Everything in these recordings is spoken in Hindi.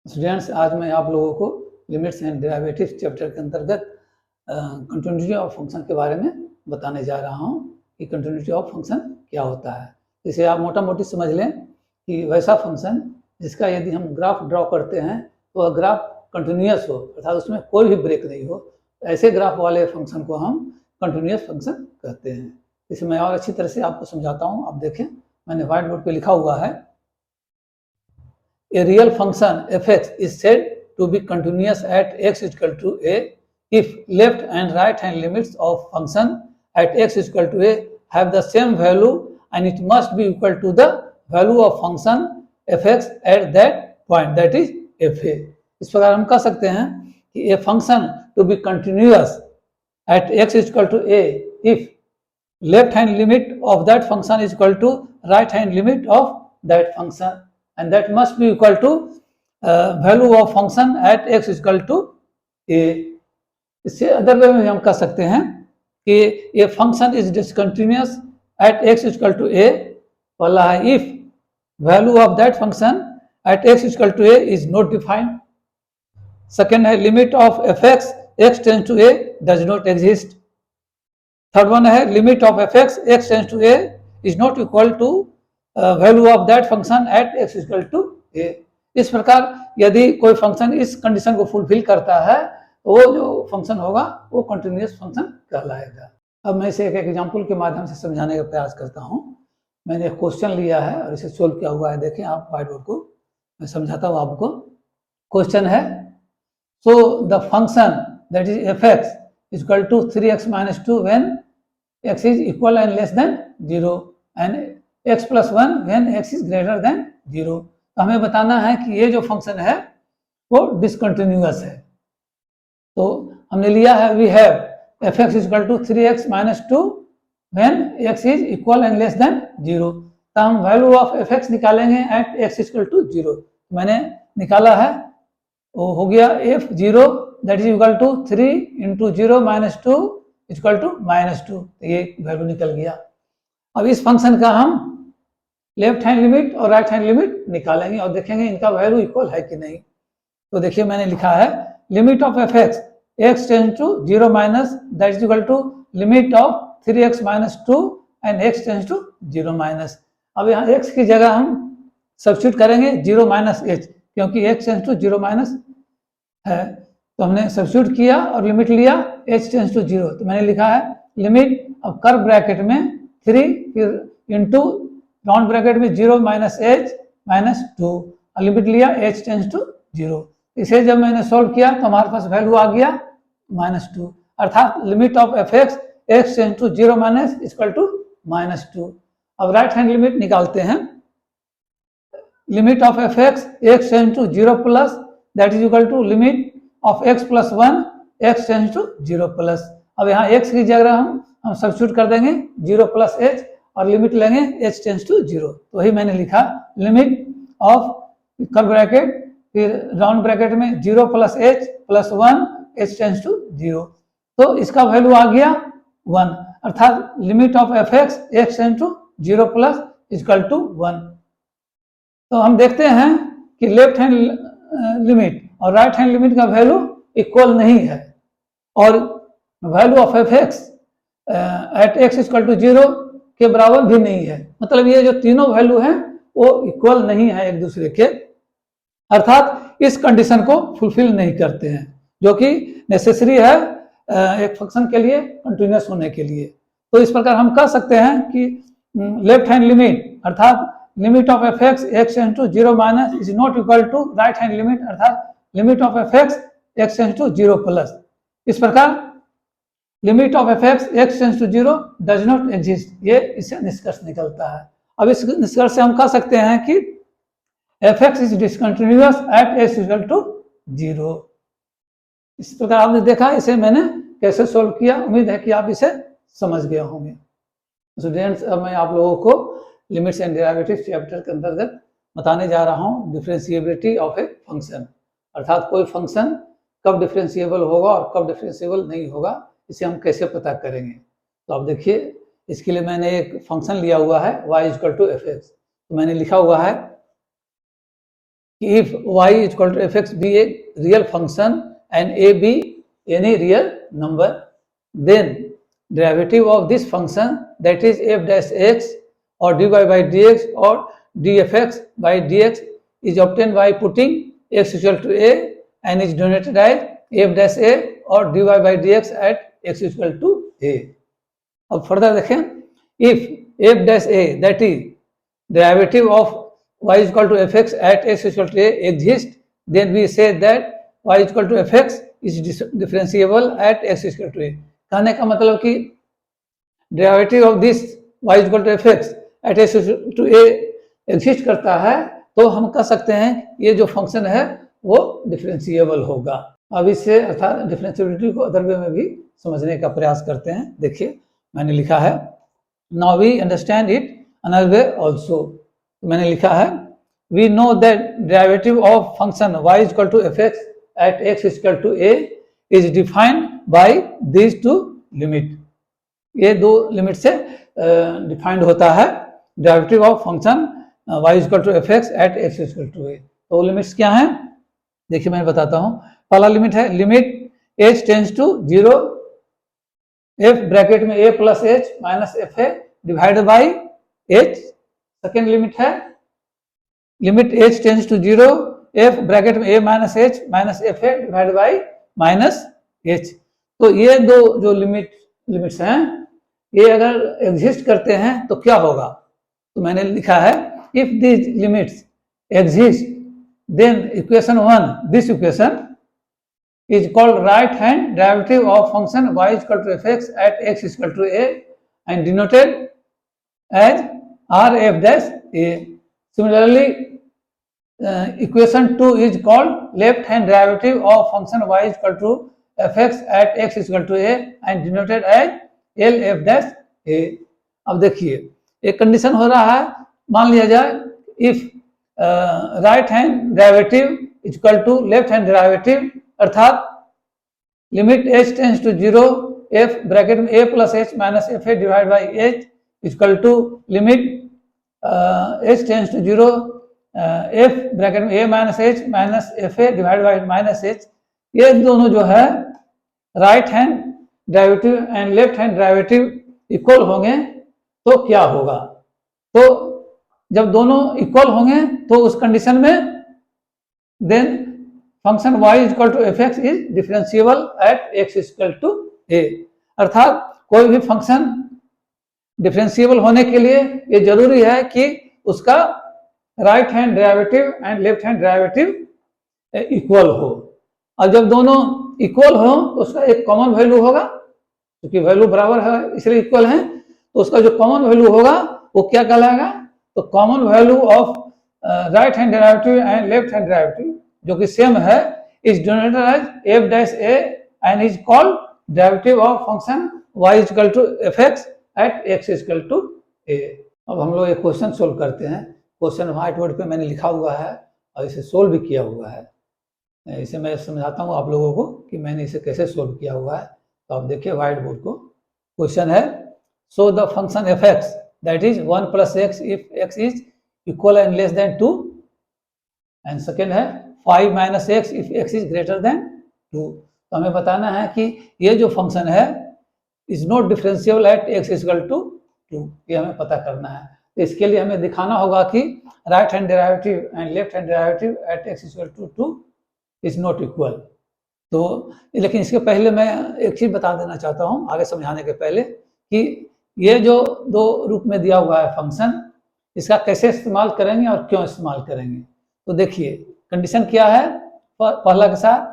स्टूडेंट्स, आज मैं आप लोगों को लिमिट्स एंड डेरिवेटिव्स चैप्टर के अंतर्गत कंटिन्यूटी ऑफ फंक्शन के बारे में बताने जा रहा हूं कि कंटिन्यूटी ऑफ फंक्शन क्या होता है। इसे आप मोटा मोटी समझ लें कि वैसा फंक्शन जिसका यदि हम ग्राफ ड्रॉ करते हैं तो वह ग्राफ कंटिन्यूस हो, अर्थात उसमें कोई भी ब्रेक नहीं हो, ऐसे ग्राफ वाले फंक्शन को हम कंटिन्यूस फंक्शन कहते हैं। इसे मैं और अच्छी तरह से आपको समझाता हूँ। आप देखें, मैंने व्हाइट बोर्ड पे लिखा हुआ है, a real function f(x) is said to be continuous at x is equal to a if left and right hand limits of function at x is equal to a have the same value, and it must be equal to the value of function f(x) at that point, that is fa। इस प्रकार हम कह सकते हैं कि a function to be continuous at x is equal to a if left hand limit of that function is equal to right hand limit of that function, and that must be equal to value of function at x is equal to a। इससे अदर वे में हम कह सकते हैं कि ये function is discontinuous at x is equal to a वाला है if value of that function at x is equal to a is not defined। Second है limit of fx x tends to a does not exist। Third one है limit of fx x tends to a is not equal to value of that function at x equal to a. इस प्रकार यदि कोई फंक्शन इस कंडीशन को फुलफिल करता है तो वो जो फंक्शन होगा वो कंटिन्यूअस फंक्शन कहलाएगा। अब मैं इसे एक एग्जांपल के माध्यम से समझाने का प्रयास करता हूँ। मैंने एक क्वेश्चन लिया है और इसे सोल्व किया हुआ है। देखें आप व्हाइट बोर्ड को, मैं समझाता हूँ आपको। क्वेश्चन है, so the function that is F X is equal to 3x - 2 when x is equal and less than 0 and x + 1 when x is greater than 0। तो हमें बताना है कि ये जो फंक्शन है वो डिसकंटिन्यूअस है। तो हमने लिया है we have f(x) = 3x - 2 when x is equal and less than 0। तो हम वैल्यू ऑफ f(x) निकालेंगे एट x = 0। मैंने निकाला है, वो हो गया f(0) that is equal to 3 × 0 - 2 = -2। ये वैल्यू निकल गया। अब इस फंक्शन का हम लेफ्ट हैंड लिमिट और राइट हैंड लिमिट निकालेंगे और देखेंगे इनका वैल्यू इक्वल है कि नहीं। तो देखिए मैंने लिखा है limit of fx x tends to 0 minus that is equal to limit of 3x - 2 and x tends to 0 minus. अब यहाँ x की जगह हम सब्स्टिट्यूट करेंगे 0 - h, क्योंकि x टेंड्स टू 0 माइनस है। तो हमने सब्स्टिट्यूट किया और लिमिट लिया h टेंड्स टू 0। तो मैंने लिखा है लिमिट, अब कर्व ब्रैकेट में 3 फिर इंटू राउंड ब्रैकेट में 0 - h - 2 और लिमिट लिया h टेंड्स टू 0। इसे जब मैंने सॉल्व किया तो हमारे पास वैल्यू आ गया -2, अर्थात limit of fx x tends to 0 minus equal to -2। अब राइट हैंड लिमिट निकालते हैं। Limit of fx x tends to 0 plus that is equal to limit of x + 1 x tends to 0 plus. अब यहाँ x की जगह हम सब्स्टिट्यूट कर देंगे 0 + h और लिमिट लेंगे h टेंड्स टू 0। तो वही मैंने लिखा लिमिट ऑफ कर्व ब्रैकेट फिर राउंड ब्रैकेट में 0 + h + 1 h टेंड्स टू 0। तो इसका वैल्यू आ गया 1, अर्थात limit of fx x tends to 0 plus equal to 1। तो हम देखते हैं कि लेफ्ट हैंड लिमिट और राइट हैंड लिमिट का वैल्यू इक्वल नहीं है और value of fx at x = 0 के बराबर भी नहीं है। मतलब ये जो तीनों वैल्यू हैं वो इक्वल नहीं है एक दूसरे के, अर्थात इस कंडीशन को फुलफिल नहीं करते हैं जो कि नेसेसरी है एक फंक्शन के लिए कंटिन्यूअस होने के लिए। तो इस प्रकार हम कह सकते हैं कि लेफ्ट हैंड लिमिट अर्थात limit of fx x tends to 0 minus is not equal to right hand limit अर्थात limit of fx x tends to 0 plus. इस प्रकार limit of fx x tends to 0 does not exist, ये इससे निष्कर्ष निकलता है। अब इस निष्कर्ष से हम कह सकते हैं कि fx is discontinuous at x = 0। इस प्रकार आपने देखा इसे मैंने कैसे सोल्व किया। उम्मीद है कि आप इसे समझ गए होंगे। स्टूडेंट्स, अब मैं आप लोगों को लिमिट्स एंड डेरिवेटिव्स चैप्टर के अंतर्गत बताने जा रहा हूँ डिफरेंशिएबिलिटी ऑफ ए फंक्शन, अर्थात कोई फंक्शन कब डिफरेंशिएबल होगा और कब डिफरेंशिएबल नहीं होगा, इसे हम कैसे पता करेंगे। तो आप देखिए, इसके लिए मैंने एक फंक्शन लिया हुआ है y = fx। तो मैंने लिखा हुआ है कि if y is equal to fx be a real function and a be any real number, then derivative of this function, that is f dash x or dy by dx or dfx by dx, is obtained by putting x equal to a and is denoted as f dash a or dy by dx at x equal to a. अब फर्दर देखें, if f dash a, that is derivative of y is equal to fx at x is equal to a exists, then we say that y is equal to fx is differentiable at x is equal to a. कहने का मतलब कि derivative of this y is equal to fx at x is equal to a exist करता है, तो हम कह सकते हैं ये जो फंक्शन है वो डिफरेंशिएबल होगा. अब इससे अर्थात डिफरेंशिएबिलिटी को अदर वे में भी समझने का प्रयास करते हैं. देखिए मैंने लिखा है, now we understand it another way also. मैंने लिखा है, we know that derivative of function y is equal to fx at x is equal to a is defined by these two limit. ये दो लिमिट से डिफाइंड होता है derivative of function y is equal to fx at x is equal to a. तो लिमिट्स क्या हैं? देखिए मैं बताता हूँ. पहला लिमिट है limit h tends to 0 f bracket में a plus h minus f है divided by h. Second limit है limit h tends to 0 f bracket में a minus h minus f है डिवाइडेड बाई माइनस h. तो ये दो जो लिमिट्स हैं, ये अगर एग्जिस्ट करते हैं तो क्या होगा? तो मैंने लिखा है, if these limits exist then equation 1, this equation is called right hand derivative of function y is equal to fx at x is equal to a and denoted as rf dash a. Similarly, equation 2 is called left hand derivative of function y is equal to fx at x is equal to a and denoted as lf dash a. अब देखिए एक कंडीशन हो रहा है, मान लिया जाए if right hand derivative is equal to left hand derivative, अर्थात limit h tends to 0 f bracket में a plus h minus f है divide by h equal to limit h tends to 0 f bracket में a minus h minus f है डिवाइड बाई माइनस h. ये दोनों जो है right hand derivative and left hand derivative equal होंगे तो क्या होगा? तो जब दोनों इक्वल होंगे तो उस कंडीशन में then function y is equal to fx is differentiable at x is equal to a. अर्थात कोई भी फंक्शन डिफरेंशिएबल होने के लिए ये जरूरी है कि उसका right hand derivative and left hand derivative equal हो. और जब दोनों इक्वल हो तो उसका एक कॉमन वैल्यू होगा, क्योंकि वैल्यू बराबर है इसलिए इक्वल है. तो उसका जो कॉमन वैल्यू होगा वो क्या कहलाएगा? तो common value of right hand derivative and left hand derivative जो कि सेम है is denoted as f dash a and is called derivative of function y is equal to fx at x is equal to a. अब हम लोग एक क्वेश्चन सोल्व करते हैं. क्वेश्चन व्हाइट बोर्ड पे मैंने लिखा हुआ है और इसे सोल्व भी किया हुआ है. इसे मैं समझाता हूँ आप लोगों को कि मैंने इसे कैसे सोल्व किया हुआ है. तो आप देखिए व्हाइट बोर्ड को. क्वेश्चन है, so the function fx that is 1 plus x if x is equal and less than 2, and second है 5 minus x if x is greater than 2. तो हमें बताना है कि ये जो फंक्शन है is not differentiable at x is equal to 2. ये हमें पता करना है. तो इसके लिए हमें दिखाना होगा कि right hand derivative and left hand derivative at x is equal to 2 is not equal. तो लेकिन इसके पहले मैं एक चीज बता देना चाहता हूँ आगे समझाने के पहले कि ये जो दो रूप में दिया हुआ है फंक्शन, इसका कैसे इस्तेमाल करेंगे और क्यों इस्तेमाल करेंगे. तो देखिए कंडीशन क्या है पहला के साथ,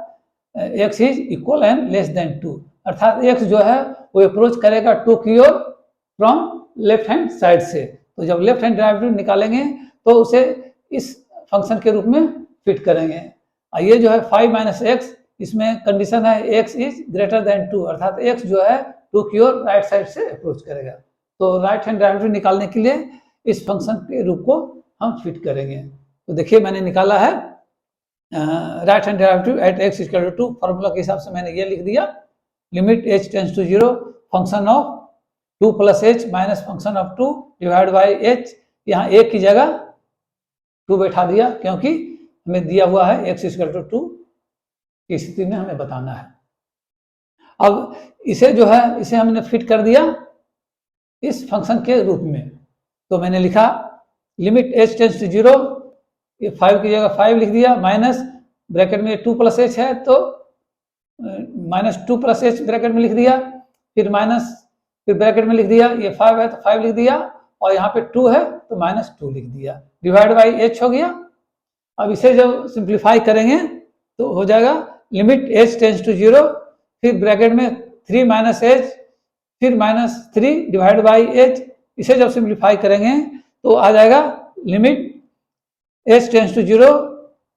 x is equal and less then 2, अर्थात x जो है वो अप्रोच करेगा 2 की ओर फ्रॉम लेफ्ट हैंड साइड से. तो जब लेफ्ट हैंड डेरिवेटिव निकालेंगे तो उसे इस फंक्शन के रूप में फिट करेंगे. ये जो है 5 माइनस एक्स, इसमें कंडीशन है x इज ग्रेटर देन 2, अर्थात x जो है 2 की ओर राइट साइड से अप्रोच करेगा. तो राइट हैंड डेरिवेटिव निकालने के लिए इस फंक्शन के रूप को हम फिट करेंगे. तो देखिए मैंने निकाला है right hand derivative at x equal to 2. Formula के हिसाब से मैंने ये लिख दिया, limit h tends to 0 function of 2 plus h minus function of 2 divide by h. यहाँ a की जगह 2 बैठा दिया क्योंकि हमें दिया हुआ है x इक्वल टू 2 की स्थिति में हमें बताना है। अब इसे जो है इसे हमने फिट कर दिया इस फंक्शन के रूप में, तो मैंने लिखा लिमिट h टेंड्स टू 0, ये 5 की जगह 5 लिख दिया, माइनस ब्रैकेट में 2 प्लस h है तो माइनस 2 प्लस h ब्रैकेट में लिख दिया, फिर माइनस फिर ब्रैकेट में लिख दिया, ये 5 है तो 5 लिख दिया, और यहाँ पे 2 है तो माइनस 2 लिख दिया, डिवाइड बाई h हो गया। अब इसे जब सिंप्लीफाई करेंगे तो हो जाएगा लिमिट h टेंड्स टू 0, फिर ब्रैकेट में 3 माइनस h, फिर माइनस 3 डिवाइड बाई h, इसे जब सिंप्लीफाई करेंगे तो आ जाएगा limit h tends to 0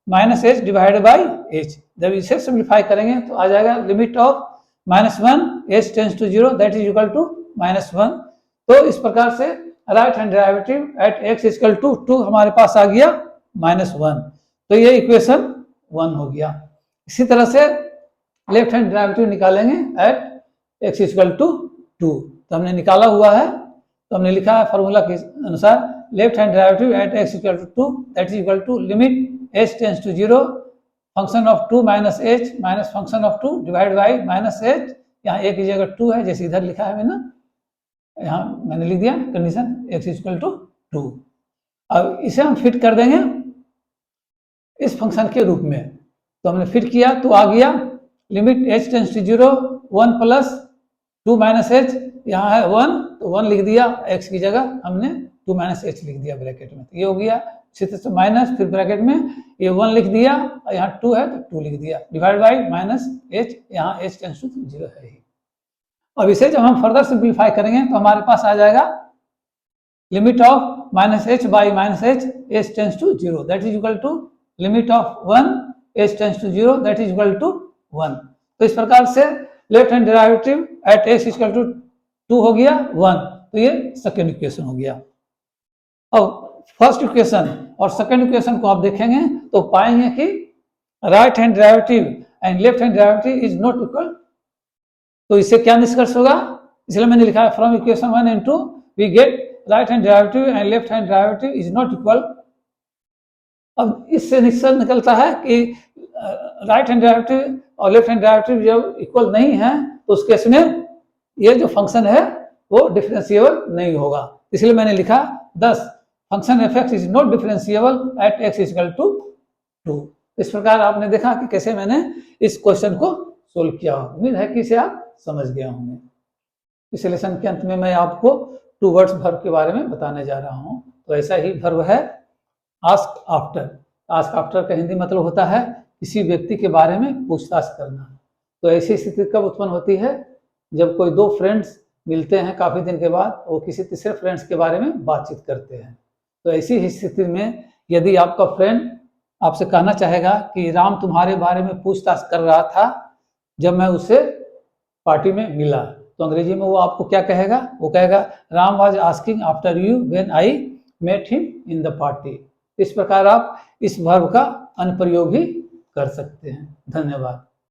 minus h divide by h। जब इसे सिंप्लीफाई करेंगे तो आ जाएगा limit of -1 h tends to 0 that is equal to -1। तो इस प्रकार से right hand derivative at x equal to 2 हमारे पास आ गया -1, तो ये इक्वेशन 1 हो गया। इसी तरह से लेफ्ट हैंड डेरिवेटिव निकालेंगे एट x इक्वल टू 2, तो हमने निकाला हुआ है, तो हमने लिखा है फॉर्मूला के अनुसार left hand derivative at x equal to 2 that is equal to limit h tends to 0 function of 2 minus h minus function of 2 divide by minus h, यहाँ a की जगह 2 है जैसे इधर लिखा है मैंने, यहाँ मैंने लिख दिया कंडीशन x इक्वल टू 2। अब इसे हम फिट कर देंगे इस फंक्शन के रूप में, तो हमने फिट किया तो आ गया limit h tends to 0 1 plus 2 minus h, यहाँ है 1 तो 1 लिख दिया, x की जगह हमने 2 माइनस h लिख दिया ब्रैकेट में, तो ये हो गया। इसी तरह से माइनस फिर ब्रैकेट में ये 1 लिख दिया, और यहाँ 2 है तो 2 लिख दिया, डिवाइड बाई माइनस h, यहाँ h टेंड्स टू 0 है ही। अब इसे जब हम फर्दर सिंप्लीफाई करेंगे तो हमारे पास आ जाएगा limit of minus h by minus h tends to 0 that is equal to limit of 1 h tends to 0 that is equal to 1। तो इस प्रकार से left hand derivative at x equal to 2 हो गया 1, तो ये सेकेंड इक्वेशन हो गया। अब फर्स्ट इक्वेशन और सेकेंड इक्वेशन को आप देखेंगे तो पाएंगे कि right hand derivative and left hand derivative is not equal, तो इससे क्या निष्कर्ष होगा, इसलिए मैंने लिखा है from equation 1 and 2 we get right hand derivative and left hand derivative is not equal. अब इससे निष्कर्ष निकलता है कि राइट हैंड डेरिवेटिव और लेफ्ट हैंड डेरिवेटिव जब इक्वल नहीं है तो उस केस में ये जो फंक्शन है वो डिफरेंशिएबल नहीं होगा, इसलिए मैंने लिखा 10 function f(x) is not differentiable at x equal to 2। इस प्रकार आपने देखा कि कैसे मैंने इस क्वेश्चन को सोल्व किया। उम्मीद है कि इसे आप समझ गए होंगे। इस लेसन के अंत में मैं आपको 2 वर्ड्स वर्ब के बारे में बताने जा रहा हूँ। तो ऐसा ही वर्ब है आस्क आफ्टर। आस्क आफ्टर का हिंदी मतलब होता है किसी व्यक्ति के बारे में पूछताछ करना। तो ऐसी स्थिति कब उत्पन्न होती है, जब कोई 2 फ्रेंड्स मिलते हैं काफ़ी दिन के बाद, वो किसी तीसरे फ्रेंड्स के बारे में बातचीत करते हैं। तो ऐसी स्थिति में यदि आपका फ्रेंड आपसे कहना चाहेगा कि राम तुम्हारे बारे में पूछताछ कर रहा था जब मैं उसे पार्टी में मिला, तो अंग्रेजी में वो आपको क्या कहेगा, वो कहेगा Ram was asking after you when I met him in the party. इस प्रकार आप इस वर्ब का अनुप्रयोग भी कर सकते हैं। धन्यवाद।